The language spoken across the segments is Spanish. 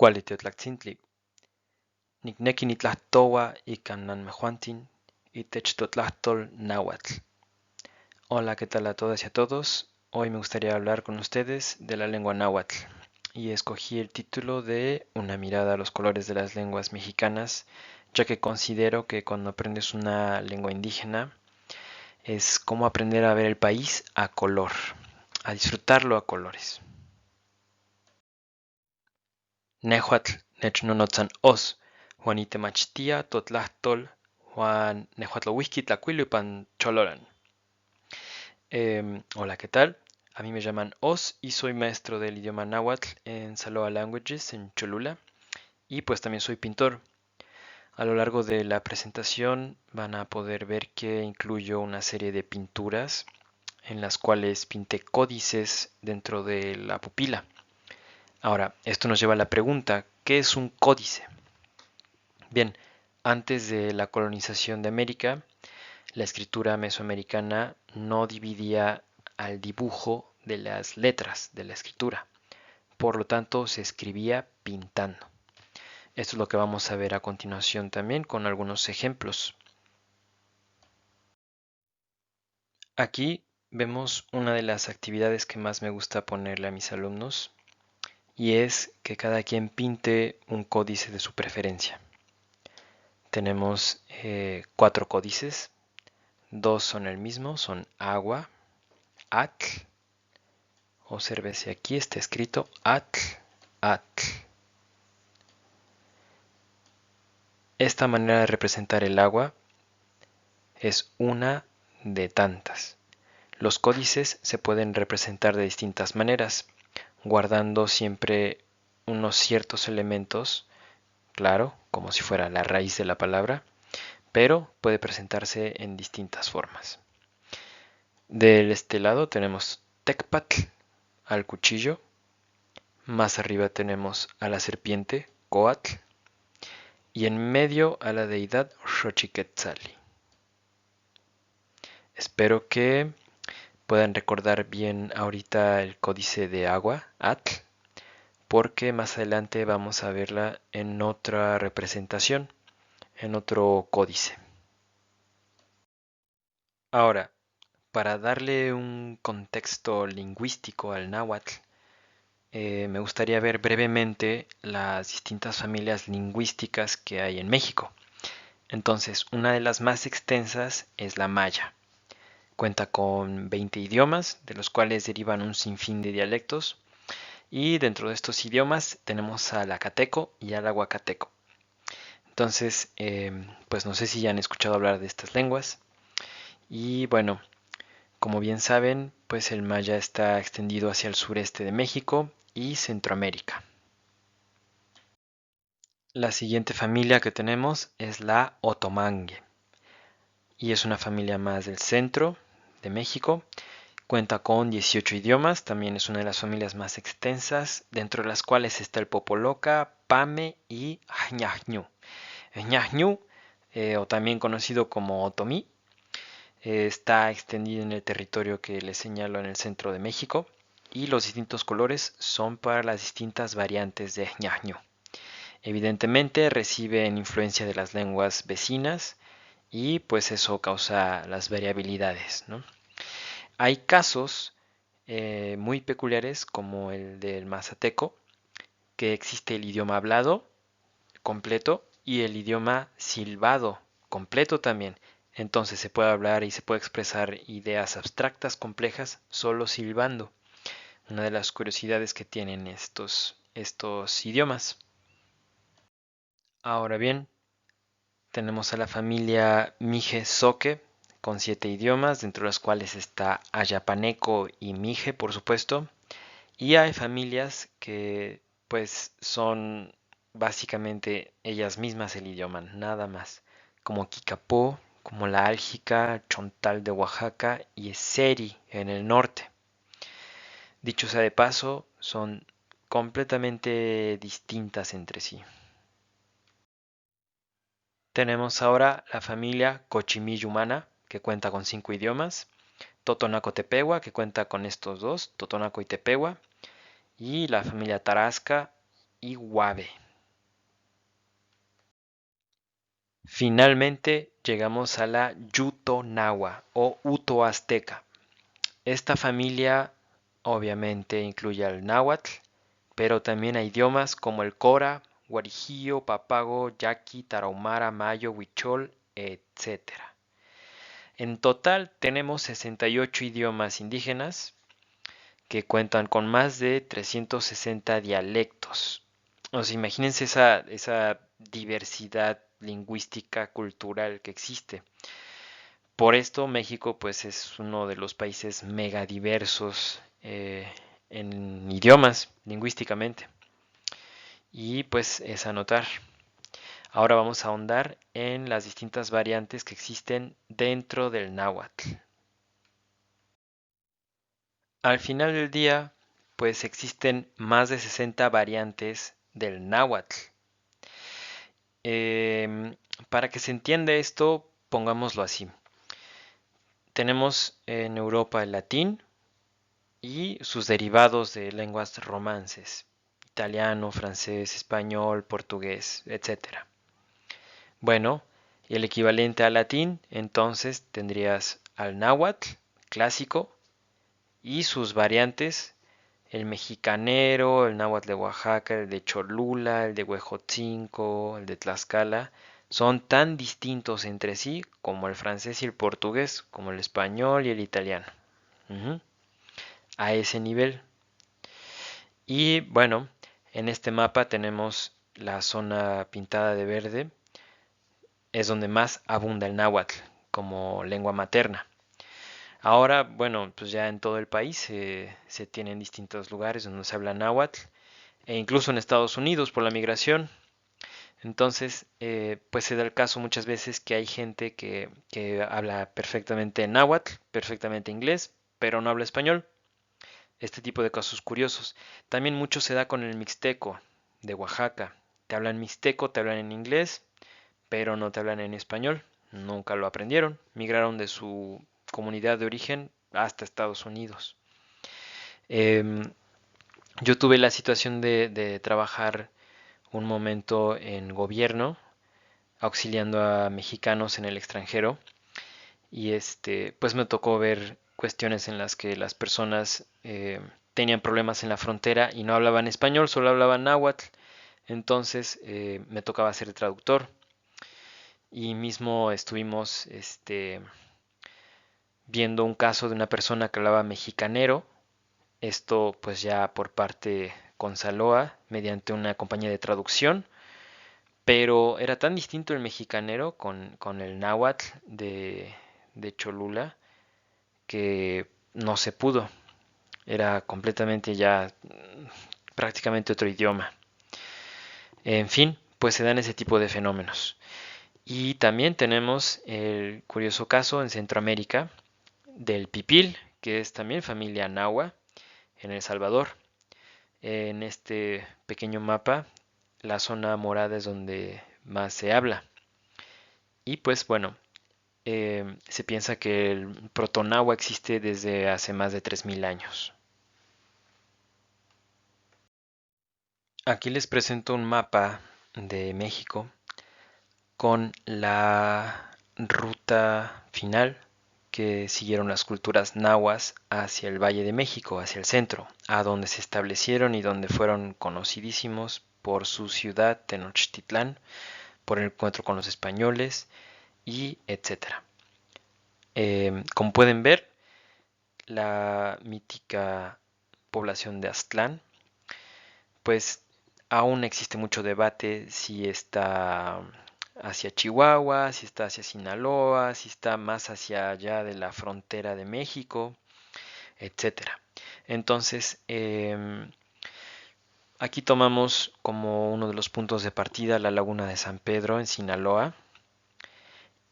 Kuali Teotlaktzintli. Nikneki nitlahtowa ikan nanmejuantin itech totlahtol náhuatl. Hola, ¿qué tal a todas y a todos? Hoy me gustaría hablar con ustedes de la lengua náhuatl y escogí el título de Una mirada a los colores de las lenguas mexicanas, ya que considero que cuando aprendes una lengua indígena es como aprender a ver el país a color, a disfrutarlo a colores. Nehuatl nechnonotzan os, Juan itemachtia totlahtol, Juan nehuatlowihki tlacuilupan choloran. Hola, ¿qué tal? A mí me llaman Os y soy maestro del idioma náhuatl en Saloa Languages en Cholula y pues también soy pintor. A lo largo de la presentación van a poder ver que incluyo una serie de pinturas en las cuales pinté códices dentro de la pupila. Ahora, esto nos lleva a la pregunta, ¿qué es un códice? Bien, antes de la colonización de América, la escritura mesoamericana no dividía al dibujo de las letras de la escritura. Por lo tanto, se escribía pintando. Esto es lo que vamos a ver a continuación también con algunos ejemplos. Aquí vemos una de las actividades que más me gusta ponerle a mis alumnos y es que cada quien pinte un códice de su preferencia. Tenemos 4 códices, 2 son el mismo, son agua, atl. Obsérvese, aquí está escrito atl, atl. Esta manera de representar el agua es una de tantas. Los códices se pueden representar de distintas maneras, guardando siempre unos ciertos elementos, claro, como si fuera la raíz de la palabra, pero puede presentarse en distintas formas. De este lado tenemos tecpatl, al cuchillo. Más arriba tenemos a la serpiente, Coatl, y en medio a la deidad Xochiquetzali. Espero que puedan recordar bien ahorita el códice de agua, Atl, porque más adelante vamos a verla en otra representación, en otro códice. Ahora, para darle un contexto lingüístico al náhuatl, me gustaría ver brevemente las distintas familias lingüísticas que hay en México. Entonces, una de las más extensas es la maya. Cuenta con 20 idiomas, de los cuales derivan un sinfín de dialectos. Y dentro de estos idiomas tenemos al acateco y al aguacateco. Entonces, pues no sé si ya han escuchado hablar de estas lenguas. Y bueno, como bien saben, pues el maya está extendido hacia el sureste de México y Centroamérica. La siguiente familia que tenemos es la otomangue y es una familia más del centro de México. Cuenta con 18 idiomas, también es una de las familias más extensas, dentro de las cuales está el popoloca, pame y ñañú. El ñañú, o también conocido como otomí, está extendido en el territorio que les señalo en el centro de México y los distintos colores son para las distintas variantes de ñañú. Evidentemente reciben influencia de las lenguas vecinas y pues eso causa las variabilidades, ¿no? Hay casos muy peculiares como el del mazateco, que existe el idioma hablado completo y el idioma silbado completo también. Entonces se puede hablar y se puede expresar ideas abstractas complejas solo silbando. Una de las curiosidades que tienen estos idiomas. Ahora bien, tenemos a la familia Mije-Zoque con 7 idiomas, dentro de los cuales está Ayapaneco y Mije, por supuesto. Y hay familias que pues son básicamente ellas mismas el idioma, nada más, como Kikapó, como la Álgica, Chontal de Oaxaca y Seri en el norte. Dicho sea de paso, son completamente distintas entre sí. Tenemos ahora la familia Cochimillumana, que cuenta con 5 idiomas, Totonaco-Tepehua, que cuenta con estos dos, Totonaco y Tepehua, y la familia Tarasca y Guave. Finalmente llegamos a la Yuto-Nahua o Uto-Azteca. Esta familia obviamente incluye al náhuatl, pero también hay idiomas como el cora, guarijillo, papago, yaqui, tarahumara, mayo, huichol, etc. En total tenemos 68 idiomas indígenas que cuentan con más de 360 dialectos. O sea, imagínense esa diversidad lingüística, cultural que existe. Por esto México pues es uno de los países megadiversos en idiomas lingüísticamente. Y pues es anotar. Ahora vamos a ahondar en las distintas variantes que existen dentro del náhuatl. Al final del día, pues existen más de 60 variantes del náhuatl. Para que se entienda esto, pongámoslo así. Tenemos en Europa el latín y sus derivados de lenguas romances, italiano, francés, español, portugués, etc. Bueno, y el equivalente al latín, entonces tendrías al náhuatl clásico y sus variantes, el mexicanero, el náhuatl de Oaxaca, el de Cholula, el de Huejotzinco, el de Tlaxcala, son tan distintos entre sí como el francés y el portugués, como el español y el italiano. A ese nivel. Y bueno, en este mapa tenemos la zona pintada de verde, es donde más abunda el náhuatl como lengua materna. Ahora, bueno, pues ya en todo el país se tiene en distintos lugares donde se habla náhuatl, e incluso en Estados Unidos por la migración. Entonces, pues se da el caso muchas veces que hay gente que habla perfectamente náhuatl, perfectamente inglés, pero no habla español. Este tipo de casos curiosos. También mucho se da con el mixteco de Oaxaca. Te hablan mixteco, te hablan en inglés, pero no te hablan en español. Nunca lo aprendieron. Migraron de su comunidad de origen hasta Estados Unidos. Yo tuve la situación de trabajar un momento en gobierno, auxiliando a mexicanos en el extranjero, y pues me tocó ver cuestiones en las que las personas tenían problemas en la frontera y no hablaban español, solo hablaban náhuatl. Entonces me tocaba ser traductor y mismo estuvimos viendo un caso de una persona que hablaba mexicanero, esto pues ya por parte con Saloa mediante una compañía de traducción, pero era tan distinto el mexicanero con el náhuatl de Cholula que no se pudo. Era completamente ya prácticamente otro idioma. En fin, pues se dan ese tipo de fenómenos. Y también tenemos el curioso caso en Centroamérica del pipil, que es también familia nahua en El Salvador. En este pequeño mapa, la zona morada es donde más se habla. Y pues bueno, se piensa que el protonahua existe desde hace más de 3000 años. Aquí les presento un mapa de México con la ruta final que siguieron las culturas nahuas hacia el Valle de México, hacia el centro, a donde se establecieron y donde fueron conocidísimos por su ciudad Tenochtitlán, por el encuentro con los españoles y etcétera. Como pueden ver, la mítica población de Aztlán, pues aún existe mucho debate si está hacia Chihuahua, si está hacia Sinaloa, si está más hacia allá de la frontera de México, etcétera. Entonces, aquí tomamos como uno de los puntos de partida la laguna de San Pedro en Sinaloa.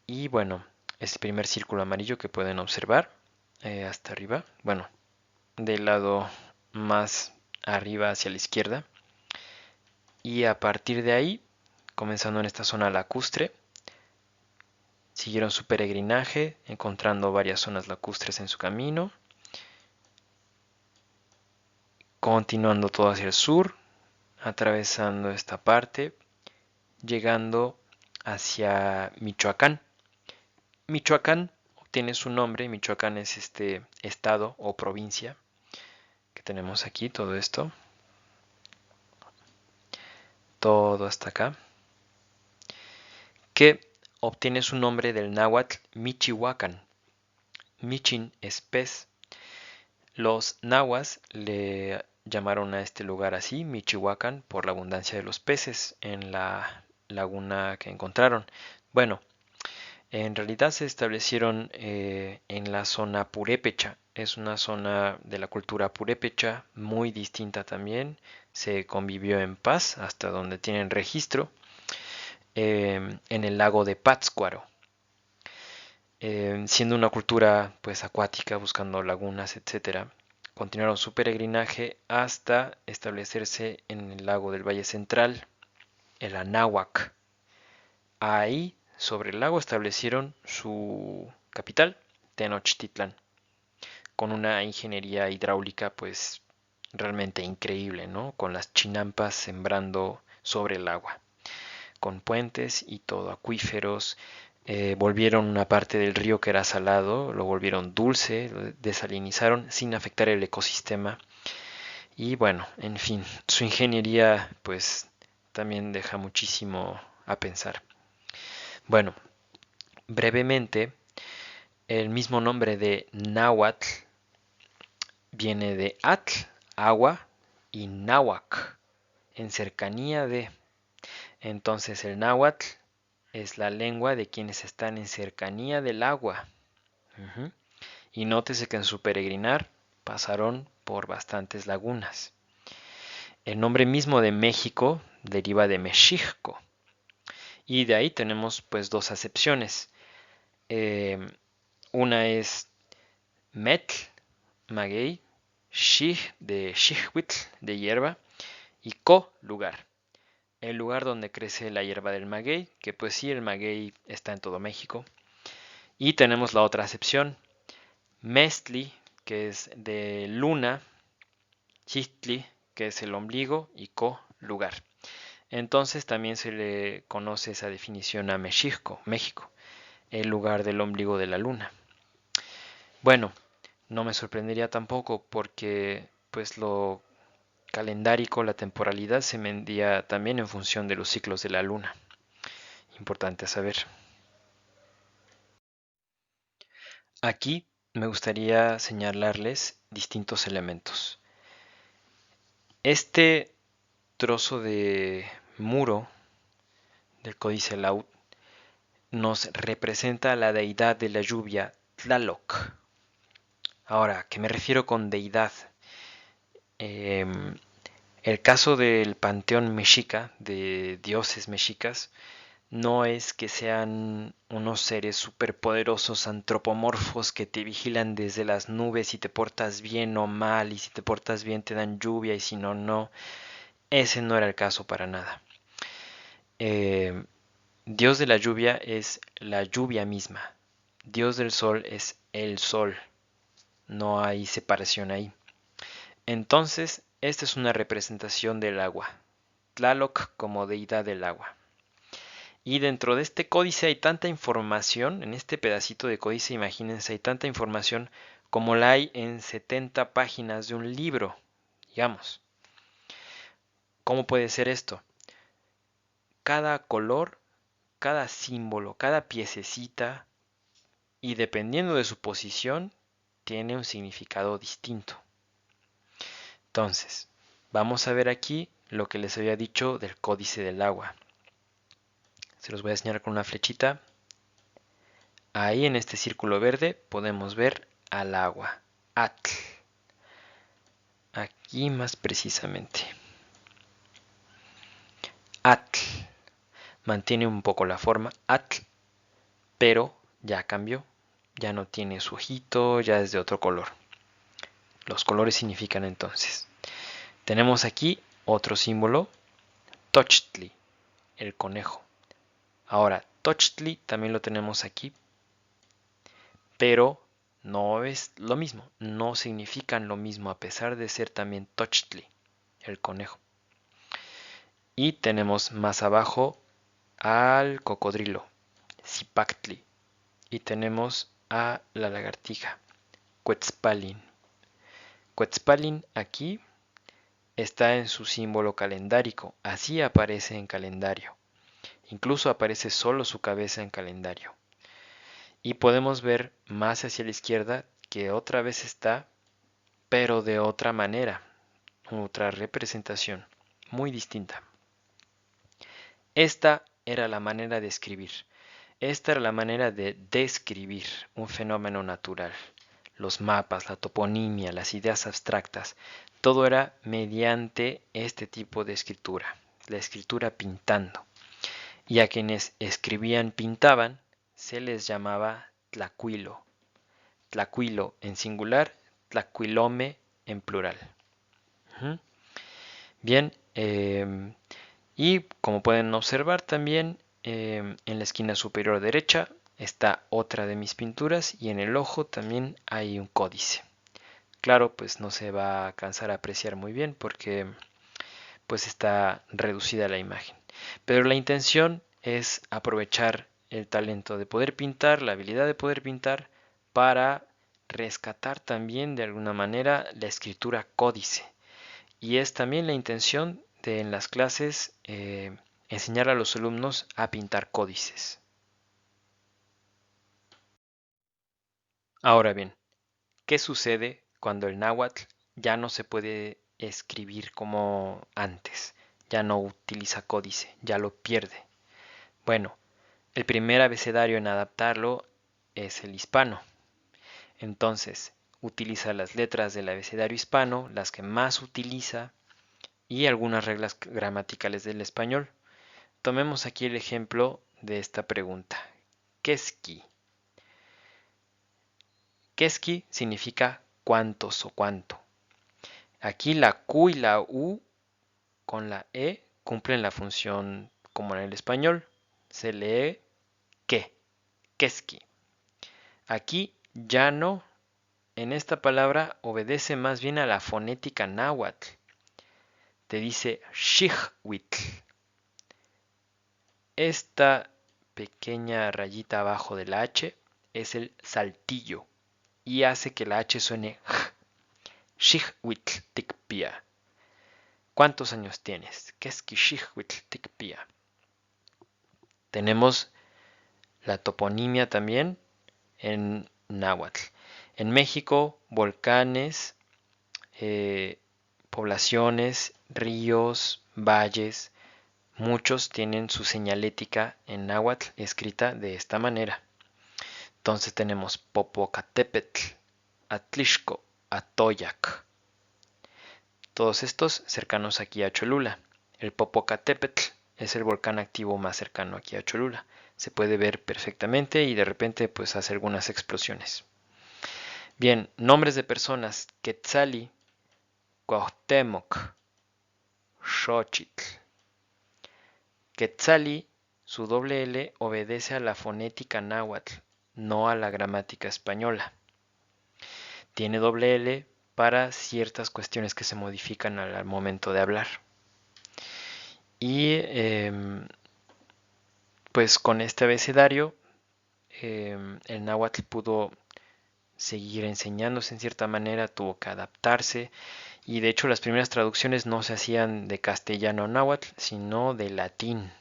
Y bueno, es el primer círculo amarillo que pueden observar hasta arriba. Bueno, del lado más arriba hacia la izquierda. Y a partir de ahí, comenzando en esta zona lacustre, siguieron su peregrinaje, encontrando varias zonas lacustres en su camino, continuando todo hacia el sur, atravesando esta parte, llegando hacia Michoacán. Michoacán obtiene su nombre, Michoacán es este estado o provincia que tenemos aquí, todo hasta acá, que obtiene su nombre del náhuatl Michihuacán. Michin es pez. Los nahuas le llamaron a este lugar así, Michihuacán, por la abundancia de los peces en la laguna que encontraron. Bueno, en realidad se establecieron en la zona purépecha. Es una zona de la cultura purépecha muy distinta también. Se convivió en paz hasta donde tienen registro en el lago de Pátzcuaro. Siendo una cultura pues acuática, buscando lagunas, etcétera, continuaron su peregrinaje hasta establecerse en el lago del Valle Central, el Anáhuac. Ahí, sobre el lago, establecieron su capital, Tenochtitlán, con una ingeniería hidráulica pues realmente increíble, ¿no? Con las chinampas sembrando sobre el agua, con puentes y todo, acuíferos. Volvieron una parte del río que era salado, lo volvieron dulce, lo desalinizaron sin afectar el ecosistema. Y bueno, en fin, su ingeniería pues también deja muchísimo a pensar. Bueno, brevemente, el mismo nombre de náhuatl viene de atl, agua, y náhuac, en cercanía de. Entonces el náhuatl es la lengua de quienes están en cercanía del agua. Ujú. Y nótese que en su peregrinar pasaron por bastantes lagunas. El nombre mismo de México deriva de Mexicco. Y de ahí tenemos pues dos acepciones. Eh, una es Metl, maguey, Xij de Xijhuitl, de hierba, y Co, lugar. El lugar donde crece la hierba del maguey, que pues sí, el maguey está en todo México. Y tenemos la otra acepción, Mestli, que es de luna, Chistli, que es el ombligo, y Co, lugar. Entonces también se le conoce esa definición a México, el lugar del ombligo de la luna. Bueno, no me sorprendería tampoco porque pues lo calendárico, la temporalidad se medía también en función de los ciclos de la luna. Importante saber. Aquí me gustaría señalarles distintos elementos. Este trozo de muro del Códice Laúd nos representa a la deidad de la lluvia, Tlaloc. Ahora, ¿qué me refiero con deidad? Eh, el caso del panteón mexica, de dioses mexicas, no es que sean unos seres superpoderosos antropomorfos que te vigilan desde las nubes y te portas bien o mal, y si te portas bien te dan lluvia y si no, no. Ese no era el caso para nada. Eh, Dios de la lluvia es la lluvia misma. Dios del sol es el sol. No hay separación ahí. Entonces, esta es una representación del agua. Tlaloc como deidad del agua. Y dentro de este códice hay tanta información, en este pedacito de códice, imagínense, hay tanta información como la hay en 70 páginas de un libro, digamos. ¿Cómo puede ser esto? Cada color, cada símbolo, cada piececita, y dependiendo de su posición, tiene un significado distinto. Entonces, vamos a ver aquí lo que les había dicho del códice del agua. Se los voy a señalar con una flechita. Ahí en este círculo verde podemos ver al agua, Atl. Aquí más precisamente. Atl. Mantiene un poco la forma Atl, pero ya cambió. Ya no tiene su ojito, ya es de otro color. Los colores significan entonces. Tenemos aquí otro símbolo, Tochtli, el conejo. Ahora, Tochtli también lo tenemos aquí, pero no es lo mismo, no significan lo mismo a pesar de ser también Tochtli, el conejo. Y tenemos más abajo al cocodrilo, Zipactli. Y tenemos a la lagartija, Quetzalin. Quetzalin aquí está en su símbolo calendárico, así aparece en calendario. Incluso aparece solo su cabeza en calendario. Y podemos ver más hacia la izquierda que otra vez está, pero de otra manera, otra representación, muy distinta. Esta era la manera de escribir. Esta era la manera de describir un fenómeno natural. Los mapas, la toponimia, las ideas abstractas, todo era mediante este tipo de escritura, la escritura pintando. Y a quienes escribían, pintaban, se les llamaba tlacuilo. Tlacuilo en singular, tlacuilome en plural. Bien, y como pueden observar también, en la esquina superior derecha está otra de mis pinturas y en el ojo también hay un códice. Claro, pues no se va a alcanzar a apreciar muy bien porque pues está reducida la imagen. Pero la intención es aprovechar el talento de poder pintar, la habilidad de poder pintar, para rescatar también de alguna manera la escritura códice. Y es también la intención de en las clases enseñar a los alumnos a pintar códices. Ahora bien, ¿qué sucede cuando el náhuatl ya no se puede escribir como antes? Ya no utiliza códice, ya lo pierde. Bueno, el primer abecedario en adaptarlo es el hispano. Entonces, utiliza las letras del abecedario hispano, las que más utiliza, y algunas reglas gramaticales del español. Tomemos aquí el ejemplo de esta pregunta. Keski. Keski significa cuántos o cuánto. Aquí la Q y la U con la E cumplen la función como en el español. Se lee que, keski. Aquí ya no. En esta palabra obedece más bien a la fonética náhuatl. Te dice shihwitl. Esta pequeña rayita abajo de la H es el saltillo y hace que la H suene j. Shihwitl-tikpia. ¿Cuántos años tienes? Keski shihwitl-tikpia. Tenemos la toponimia también en náhuatl. En México, volcanes, poblaciones, ríos, valles, muchos tienen su señalética en náhuatl escrita de esta manera. Entonces tenemos Popocatépetl, Atlixco, Atoyac. Todos estos cercanos aquí a Cholula. El Popocatépetl es el volcán activo más cercano aquí a Cholula. Se puede ver perfectamente y de repente pues hace algunas explosiones. Bien, nombres de personas. Quetzali, Cuauhtémoc, Xochitl. Quetzali, su doble L obedece a la fonética náhuatl, no a la gramática española. Tiene doble L para ciertas cuestiones que se modifican al momento de hablar. Y pues con este abecedario el náhuatl pudo seguir enseñándose en cierta manera, tuvo que adaptarse y de hecho las primeras traducciones no se hacían de castellano a náhuatl, sino de latín,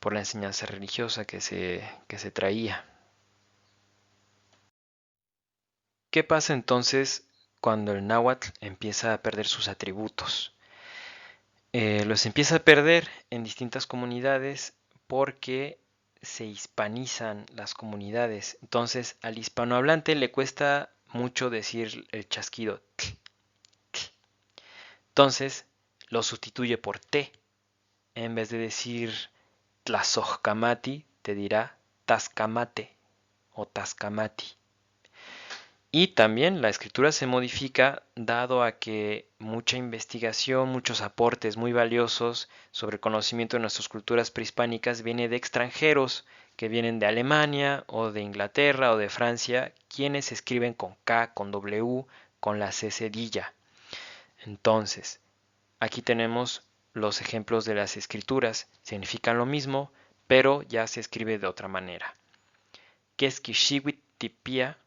por la enseñanza religiosa que se traía. ¿Qué pasa entonces cuando el náhuatl empieza a perder sus atributos? Los empieza a perder en distintas comunidades porque se hispanizan las comunidades. Entonces al hispanohablante le cuesta mucho decir el chasquido t. Entonces lo sustituye por t. En vez de decir tlazojcamati, te dirá tascamate o tascamati. Y también la escritura se modifica dado a que mucha investigación, muchos aportes muy valiosos sobre el conocimiento de nuestras culturas prehispánicas viene de extranjeros que vienen de Alemania o de Inglaterra o de Francia, quienes escriben con K, con W, con la C cedilla. Entonces, aquí tenemos los ejemplos de las escrituras significan lo mismo, pero ya se escribe de otra manera. Quesquixigüit tipia,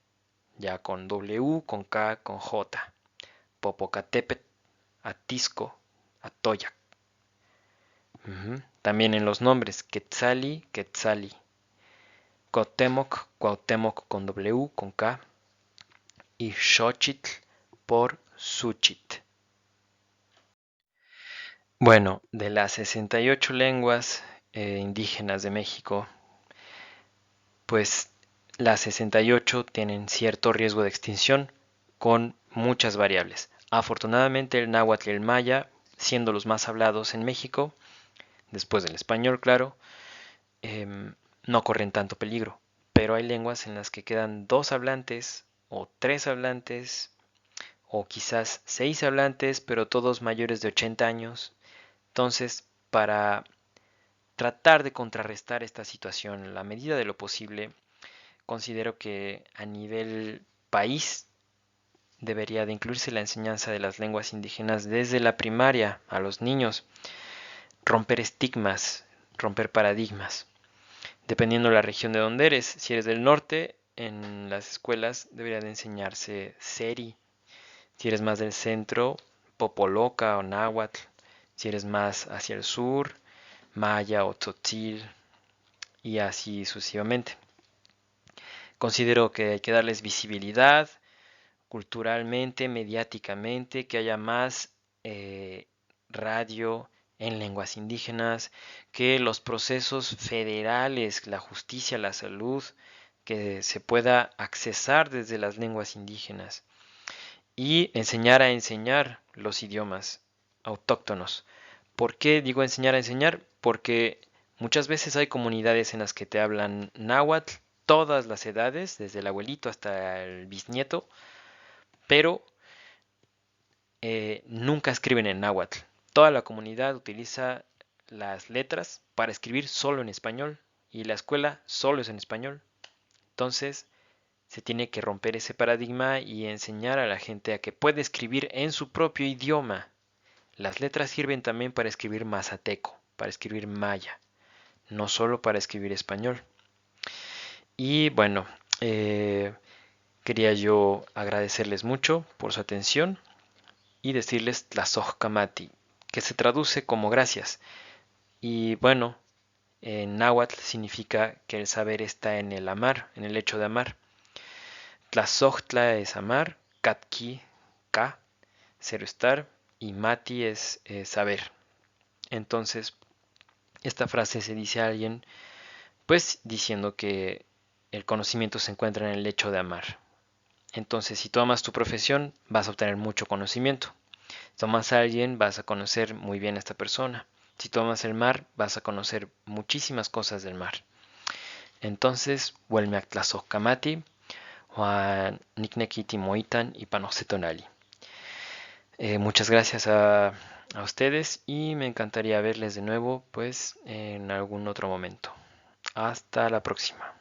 ya con W, con K, con J. Popocatépetl, Atisco, Atoyac. También en los nombres, Quetzali, Quetzali. Cuauhtémoc, Cuauhtémoc con W, con K. Y Xochitl por Suchit. Bueno, de las 68 lenguas indígenas de México, pues las 68 tienen cierto riesgo de extinción con muchas variables. Afortunadamente el náhuatl y el maya, siendo los más hablados en México, después del español, claro, no corren tanto peligro. Pero hay lenguas en las que quedan 2 hablantes o 3 hablantes o quizás 6 hablantes, pero todos mayores de 80 años. Entonces, para tratar de contrarrestar esta situación en la medida de lo posible, considero que a nivel país debería de incluirse la enseñanza de las lenguas indígenas desde la primaria a los niños, romper estigmas, romper paradigmas. Dependiendo de la región de donde eres, si eres del norte, en las escuelas debería de enseñarse Seri. Si eres más del centro, Popoloca o Náhuatl. Si eres más hacia el sur, Maya o Tzotzil, y así sucesivamente. Considero que hay que darles visibilidad culturalmente, mediáticamente, que haya más radio en lenguas indígenas, que los procesos federales, la justicia, la salud, que se pueda accesar desde las lenguas indígenas y enseñar a enseñar los idiomas autóctonos. ¿Por qué digo enseñar a enseñar? Porque muchas veces hay comunidades en las que te hablan náhuatl, todas las edades, desde el abuelito hasta el bisnieto, pero nunca escriben en náhuatl. Toda la comunidad utiliza las letras para escribir solo en español y la escuela solo es en español. Entonces, se tiene que romper ese paradigma y enseñar a la gente a que puede escribir en su propio idioma. Las letras sirven también para escribir mazateco, para escribir maya, no solo para escribir español. Y bueno, quería yo agradecerles mucho por su atención y decirles Tlazojkamati, que se traduce como gracias. Y bueno, en náhuatl significa que el saber está en el amar, en el hecho de amar. Tlazochtla es amar, Katki, Ka, cero estar, y Mati es saber. Entonces, esta frase se dice a alguien, pues diciendo que el conocimiento se encuentra en el hecho de amar. Entonces, si tú amas tu profesión, vas a obtener mucho conocimiento. Si tomas a alguien, vas a conocer muy bien a esta persona. Si tomas el mar, vas a conocer muchísimas cosas del mar. Entonces, vuelve a Tlazocamati, o a Niknekiti Moitan y Panocetonali. Muchas gracias a ustedes y me encantaría verles de nuevo pues en algún otro momento. Hasta la próxima.